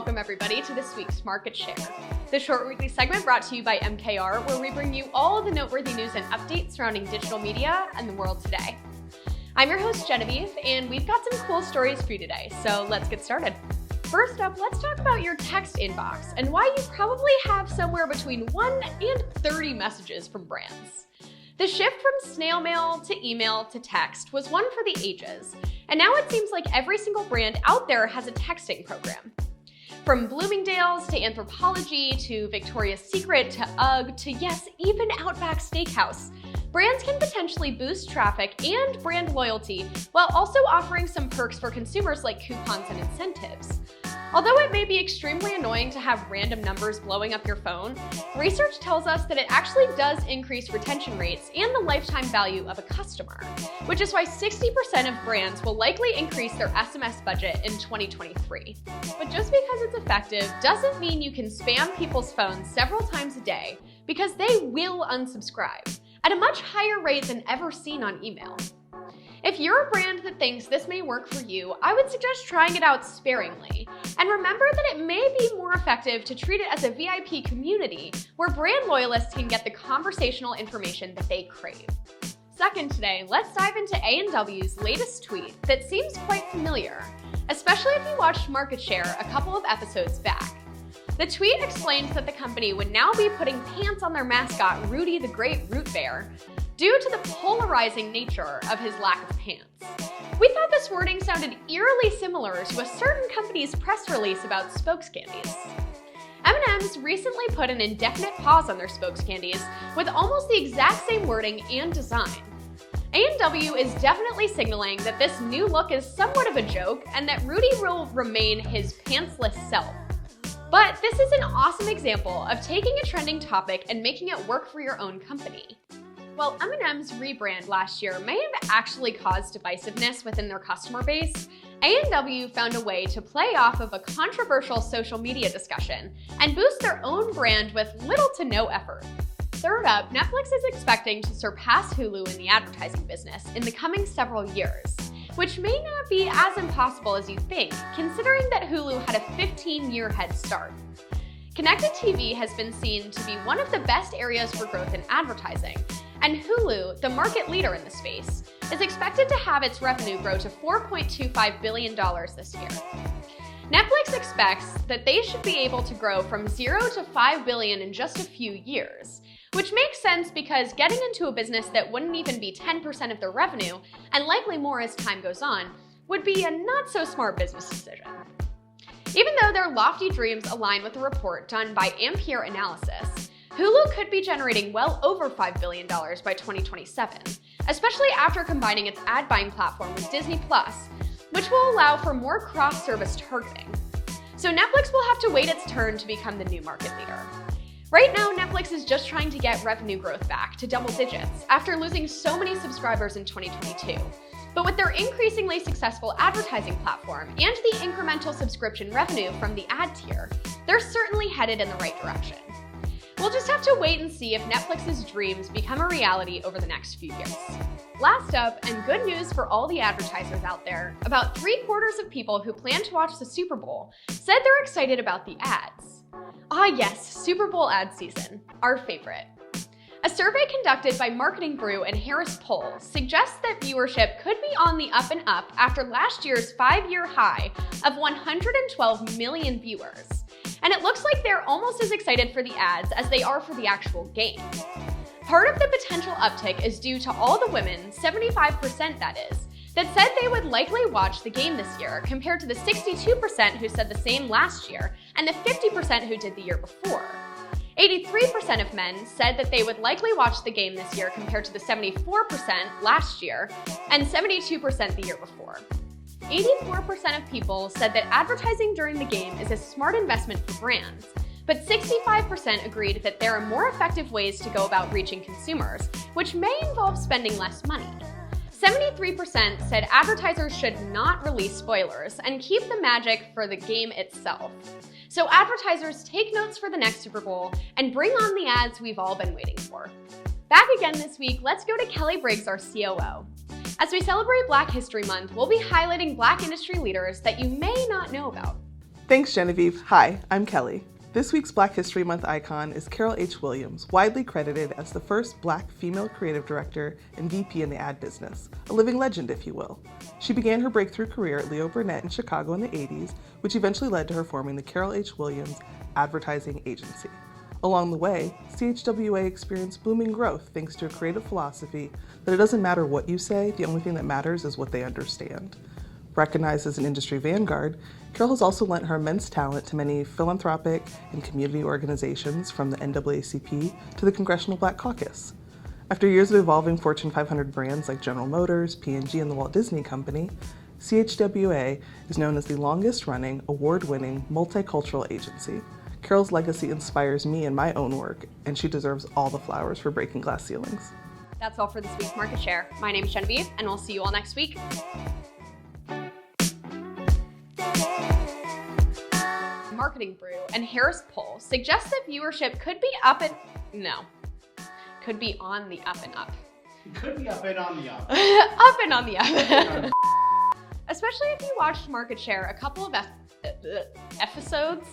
welcome everybody to this week's Market Share, the short weekly segment brought to you by MKR, where we bring you all of the noteworthy news and updates surrounding digital media and the world today. I'm your host Genevieve, and we've got some cool stories for you today, so let's get started. First up, let's talk about your text inbox and why you probably have somewhere between 1 and 30 messages from brands. The shift from snail mail to email to text was one for the ages, and now it seems like every single brand out there has a texting program. From Bloomingdale's to Anthropologie to Victoria's Secret to UGG to yes, even Outback Steakhouse, brands can potentially boost traffic and brand loyalty while also offering some perks for consumers like coupons and incentives. Although it may be extremely annoying to have random numbers blowing up your phone, research tells us that it actually does increase retention rates and the lifetime value of a customer, which is why 60% of brands will likely increase their SMS budget in 2023. But just because it's effective doesn't mean you can spam people's phones several times a day, because they will unsubscribe at a much higher rate than ever seen on email. If you're a brand that thinks this may work for you, I would suggest trying it out sparingly. And remember that it may be more effective to treat it as a VIP community where brand loyalists can get the conversational information that they crave. Second today, let's dive into A&W's latest tweet that seems quite familiar, especially if you watched Market Share a couple of episodes back. The tweet explains that the company would now be putting pants on their mascot, Rudy the Great Root Bear, due to the polarizing nature of his lack of pants. We thought this wording sounded eerily similar to a certain company's press release about spokes candies. M&M's recently put an indefinite pause on their spokes candies with almost the exact same wording and design. A&W is definitely signaling that this new look is somewhat of a joke and that Rudy will remain his pantsless self. But this is an awesome example of taking a trending topic and making it work for your own company. While M&M's rebrand last year may have actually caused divisiveness within their customer base, A&W found a way to play off of a controversial social media discussion and boost their own brand with little to no effort. Third up, Netflix is expecting to surpass Hulu in the advertising business in the coming several years, which may not be as impossible as you think, considering that Hulu had a 15-year head start. Connected TV has been seen to be one of the best areas for growth in advertising, and Hulu, the market leader in the space, is expected to have its revenue grow to $4.25 billion this year. Netflix expects that they should be able to grow from 0 to $5 billion in just a few years, which makes sense because getting into a business that wouldn't even be 10% of their revenue, and likely more as time goes on, would be a not-so-smart business decision. Even though their lofty dreams align with a report done by Ampere Analysis, Hulu could be generating well over $5 billion by 2027, especially after combining its ad buying platform with Disney+, which will allow for more cross-service targeting. So Netflix will have to wait its turn to become the new market leader. Right now, Netflix is just trying to get revenue growth back to double digits after losing so many subscribers in 2022. But with their increasingly successful advertising platform and the incremental subscription revenue from the ad tier, they're certainly headed in the right direction. We'll just have to wait and see if Netflix's dreams become a reality over the next few years. Last up, and good news for all the advertisers out there, about 3/4 of people who plan to watch the Super Bowl said they're excited about the ads. Ah yes, Super Bowl ad season, our favorite. A survey conducted by Marketing Brew and Harris Poll suggests that viewership could be on the up and up after last year's 5-year high of 112 million viewers. And it looks like they're almost as excited for the ads as they are for the actual game. Part of the potential uptick is due to all the women, 75% that is, that said they would likely watch the game this year compared to the 62% who said the same last year and the 50% who did the year before. 83% of men said that they would likely watch the game this year compared to the 74% last year and 72% the year before. 84% of people said that advertising during the game is a smart investment for brands, but 65% agreed that there are more effective ways to go about reaching consumers, which may involve spending less money. 73% said advertisers should not release spoilers and keep the magic for the game itself. So advertisers, take notes for the next Super Bowl and bring on the ads we've all been waiting for. Back again this week, let's go to Kelley Briggs, our COO. As we celebrate Black History Month, we'll be highlighting Black industry leaders that you may not know about. Thanks, Genevieve. Hi, I'm Kelley. This week's Black History Month icon is Carol H. Williams, widely credited as the first Black female creative director and VP in the ad business, a living legend, if you will. She began her breakthrough career at Leo Burnett in Chicago in the 80s, which eventually led to her forming the Carol H. Williams Advertising Agency. Along the way, CHWA experienced booming growth thanks to a creative philosophy that it doesn't matter what you say, the only thing that matters is what they understand. Recognized as an industry vanguard, Carol has also lent her immense talent to many philanthropic and community organizations, from the NAACP to the Congressional Black Caucus. After years of evolving Fortune 500 brands like General Motors, P&G, and the Walt Disney Company, CHWA is known as the longest-running, award-winning, multicultural agency. Carol's legacy inspires me in my own work, and she deserves all the flowers for breaking glass ceilings. That's all for this week's Market Share. My name's Genevieve, and we'll see you all next week. Marketing Brew and Harris Poll suggest that viewership could be on the up and up. Could be up and on the up. Up and on the up. Especially if you watched Market Share a couple of episodes.